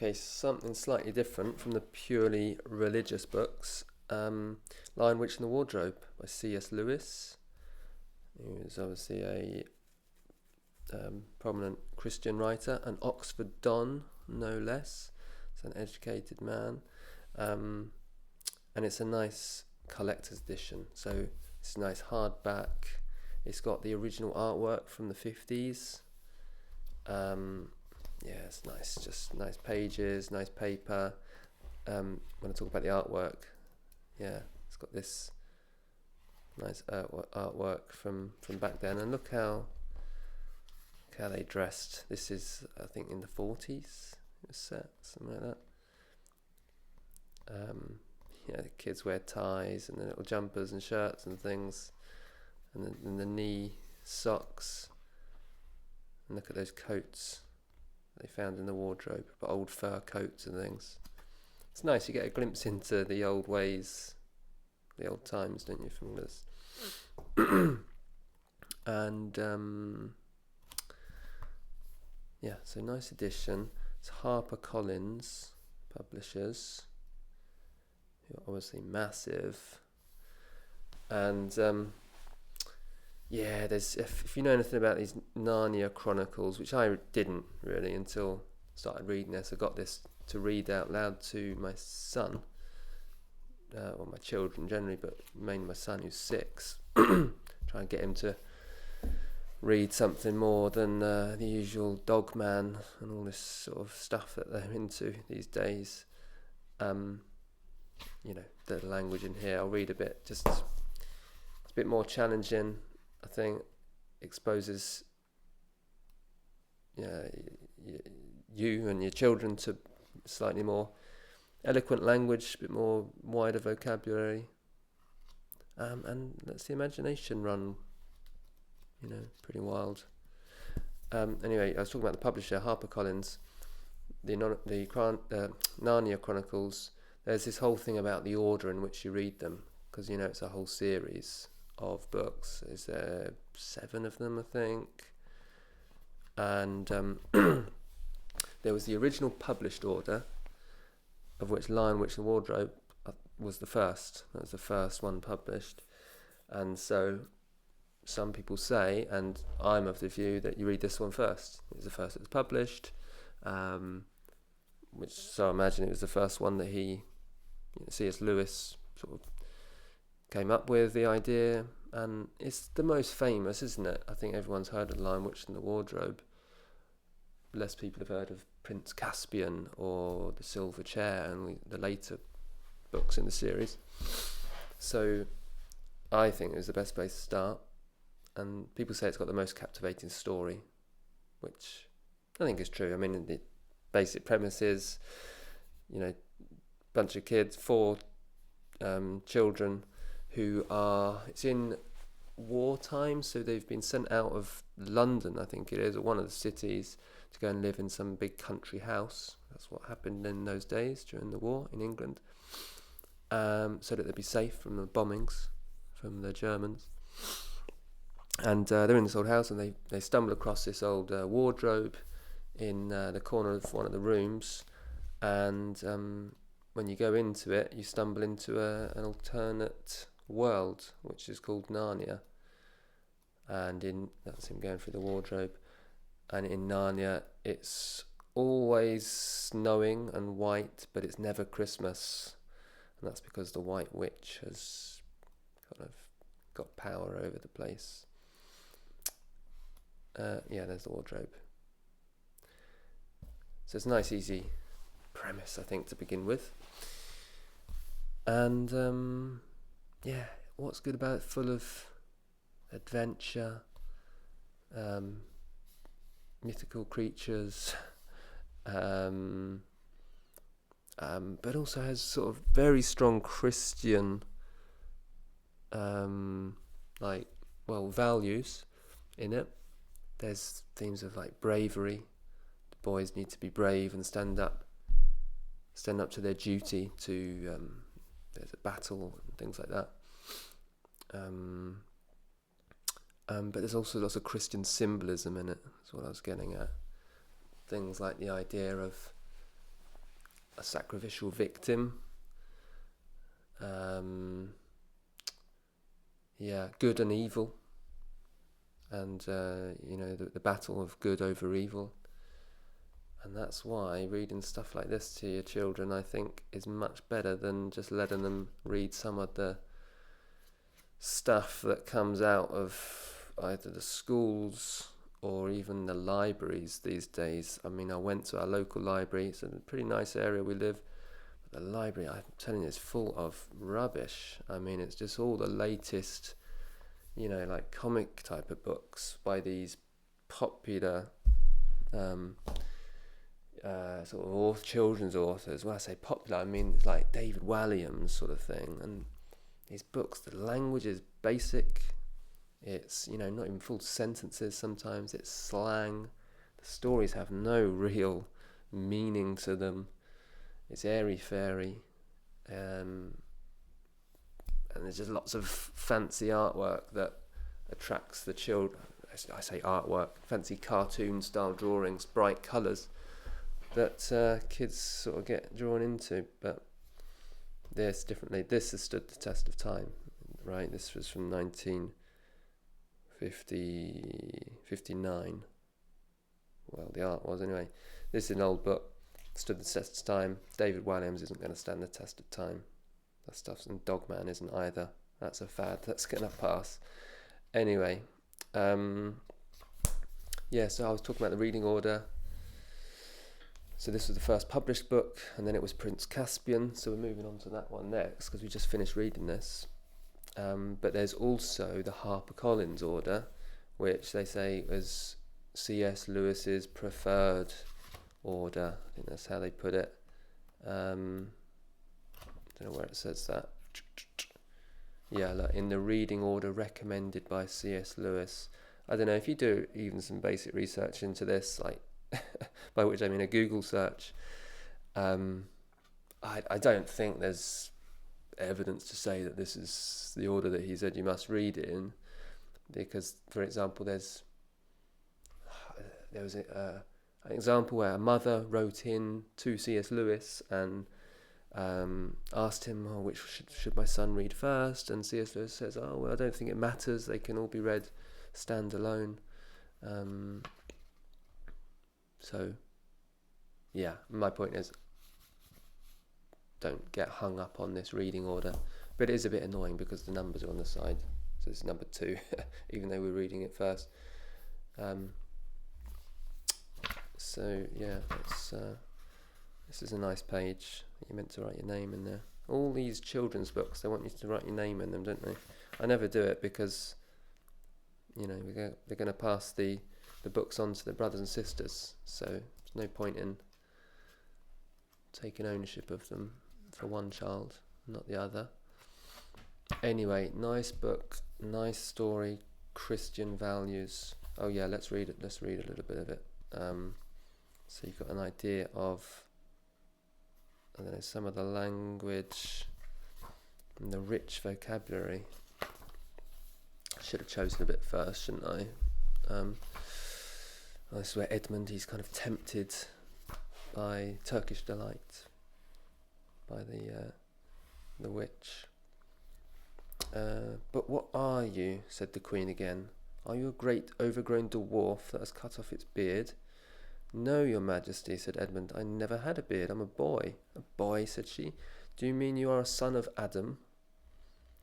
Okay, something slightly different from the purely religious books. Lion, Witch and the Wardrobe by C.S. Lewis, who is obviously a prominent Christian writer, an Oxford Don, no less. It's an educated man. And it's a nice collector's edition. So it's a nice hardback. It's got the original artwork from the 50s. Yeah, it's nice, just nice pages, nice paper. When I talk about the artwork, yeah, it's got this nice artwork from back then. And look how they dressed. This is, I think, in the 40s. It was set, something like that. Yeah, the kids wear ties and the little jumpers and shirts and things, and the knee socks. And look at those coats they found in the wardrobe, but old fur coats and things. It's nice, you get a glimpse into the old ways, the old times, don't you, from this? And yeah, so nice edition. It's Harper Collins publishers, who are obviously massive. And yeah, there's if you know anything about these Narnia Chronicles, which I didn't really until I started reading this. I got this to read out loud to my son, or my children generally, but mainly my son who's 6. Try and get him to read something more than the usual Dog Man and all this sort of stuff that they're into these days. You know, the language in here, I'll read a bit, just it's a bit more challenging, I think. Exposes you and your children to slightly more eloquent language, a bit more wider vocabulary, and lets the imagination run, pretty wild. Anyway, I was talking about the publisher, Harper Collins, the Narnia Chronicles. There's this whole thing about the order in which you read them, because it's a whole series of books. Is there 7 of them, I think? And there was the original published order, of which Lion, Witch and Wardrobe was the first. That was the first one published. And so some people say, and I'm of the view, that you read this one first. It was the first that was published, so I imagine it was the first one that C.S. Lewis sort of came up with the idea, and it's the most famous, isn't it? I think everyone's heard of The Lion, Witch and the Wardrobe. Less people have heard of Prince Caspian or The Silver Chair and the later books in the series. So I think it was the best place to start. And people say it's got the most captivating story, which I think is true. I mean, the basic premise is, bunch of kids, 4 children who it's in wartime, so they've been sent out of London, I think it is, or one of the cities, to go and live in some big country house. That's what happened in those days during the war in England, so that they'd be safe from the bombings from the Germans. And they're in this old house, and they stumble across this old wardrobe in the corner of one of the rooms, and when you go into it, you stumble into an alternate world, which is called Narnia. And that's him going through the wardrobe. And in Narnia, it's always snowing and white, but it's never Christmas. And that's because the White Witch has kind of got power over the place. There's the wardrobe. So it's a nice, easy premise, I think, to begin with. And what's good about it? Full of adventure, mythical creatures, but also has sort of very strong Christian values in it. There's themes of like bravery. The boys need to be brave and stand up to their duty to there's a battle and things like that. But there's also lots of Christian symbolism in it. That's what I was getting at. Things like the idea of a sacrificial victim. Good and evil, and the battle of good over evil. And that's why reading stuff like this to your children, I think, is much better than just letting them read some of the stuff that comes out of either the schools or even the libraries these days. I mean, I went to our local library. It's a pretty nice area we live. But the library, I'm telling you, is full of rubbish. I mean, it's just all the latest, like comic type of books by these popular sort of children's authors. When I say popular, I mean it's like David Walliams sort of thing. And these books, the language is basic. It's, not even full sentences sometimes. It's slang. The stories have no real meaning to them. It's airy-fairy. And there's just lots of fancy artwork that attracts the children. I say artwork, fancy cartoon-style drawings, bright colours that kids sort of get drawn into. But this has stood the test of time, right? This was from 1959. Well, the art was anyway. This is an old book, stood the test of time. David Walliams isn't going to stand the test of time. That stuff's, and Dogman isn't either. That's a fad that's going to pass. Anyway, so I was talking about the reading order. So this was the first published book, and then it was Prince Caspian. So we're moving on to that one next, because we just finished reading this. But there's also the Harper Collins order, which they say was C.S. Lewis's preferred order. I think that's how they put it. Don't know where it says that. Yeah, like in the reading order recommended by C.S. Lewis. I don't know, if you do even some basic research into this, like by which I mean a Google search, I don't think there's evidence to say that this is the order that he said you must read it in, because, for example, there was an example where a mother wrote in to C.S. Lewis and asked him, which should my son read first? And C.S. Lewis says, I don't think it matters, they can all be read standalone. So, yeah, my point is, don't get hung up on this reading order. But it is a bit annoying because the numbers are on the side. So it's number 2, even though we're reading it first. So, yeah, this is a nice page. You're meant to write your name in there. All these children's books, they want you to write your name in them, don't they? I never do it because, they're going to pass the books on to their brothers and sisters, so there's no point in taking ownership of them for one child, not the other. Anyway, nice book, nice story, Christian values. Oh yeah, let's read it. Let's read a little bit of it. So you've got an idea of, I don't know, some of the language and the rich vocabulary. I should have chosen a bit first, shouldn't I? This is where Edmund, he's kind of tempted by Turkish delight, by the witch. But what are you? Said the Queen again. Are you a great overgrown dwarf that has cut off its beard? No, your Majesty, said Edmund. I never had a beard. I'm a boy. A boy, said she. Do you mean you are a son of Adam?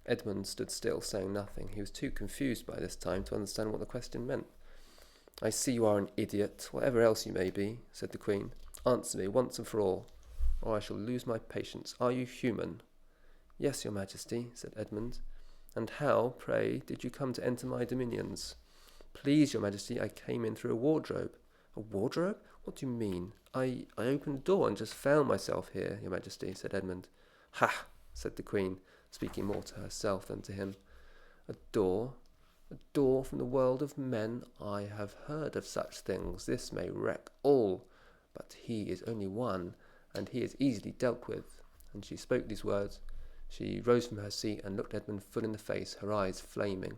Edmund stood still, saying nothing. He was too confused by this time to understand what the question meant. I see you are an idiot, whatever else you may be, said the Queen. Answer me once and for all, or I shall lose my patience. Are you human? Yes, your Majesty, said Edmund. And how, pray, did you come to enter my dominions? Please, your Majesty, I came in through a wardrobe. A wardrobe? What do you mean? I opened the door and just found myself here, your Majesty, said Edmund. Ha, said the Queen, speaking more to herself than to him. A door? A door from the world of men? I have heard of such things. This may wreck all. But he is only one, and he is easily dealt with. And she spoke these words. She rose from her seat and looked Edmund full in the face, her eyes flaming.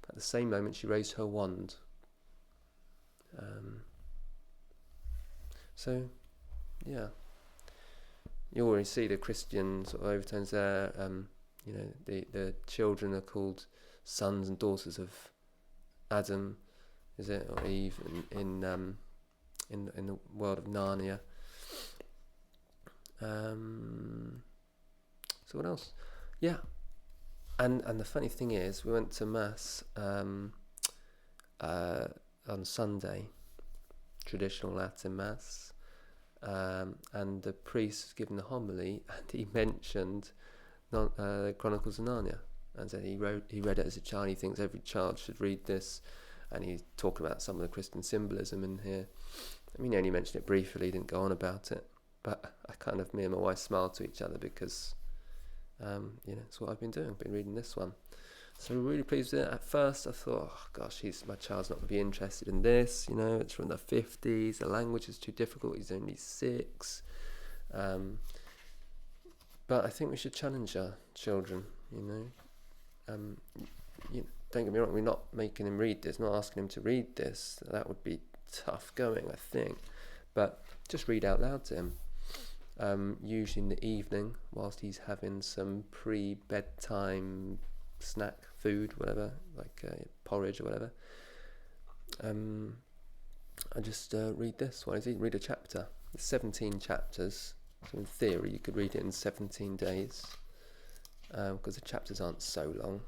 At the same moment she raised her wand. So, yeah. you already see the Christian sort of overtones there. You know, the children are called sons and daughters of Adam, is it, or Eve, in the world of Narnia. So what else? Yeah, and the funny thing is, we went to mass on Sunday, traditional Latin mass, and the priest was giving the homily, and he mentioned the Chronicles of Narnia, and said he read it as a child. He thinks every child should read this, and he's talking about some of the Christian symbolism in here. I mean, he only mentioned it briefly, didn't go on about it, but me and my wife smiled to each other because, you know, it's what I've been doing. I've been reading this one. So we're really pleased with it. At first I thought, oh gosh, my child's not going to be interested in this, you know, it's from the 50s, the language is too difficult, he's only 6. But I think we should challenge our children, you know. Don't get me wrong, we're not making him read this, not asking him to read this. That would be tough going, I think. But just read out loud to him. Usually in the evening, whilst he's having some pre-bedtime snack, food, whatever, like porridge or whatever. I just read this. What is it? Read a chapter. It's 17 chapters. So in theory, you could read it in 17 days, because the chapters aren't so long.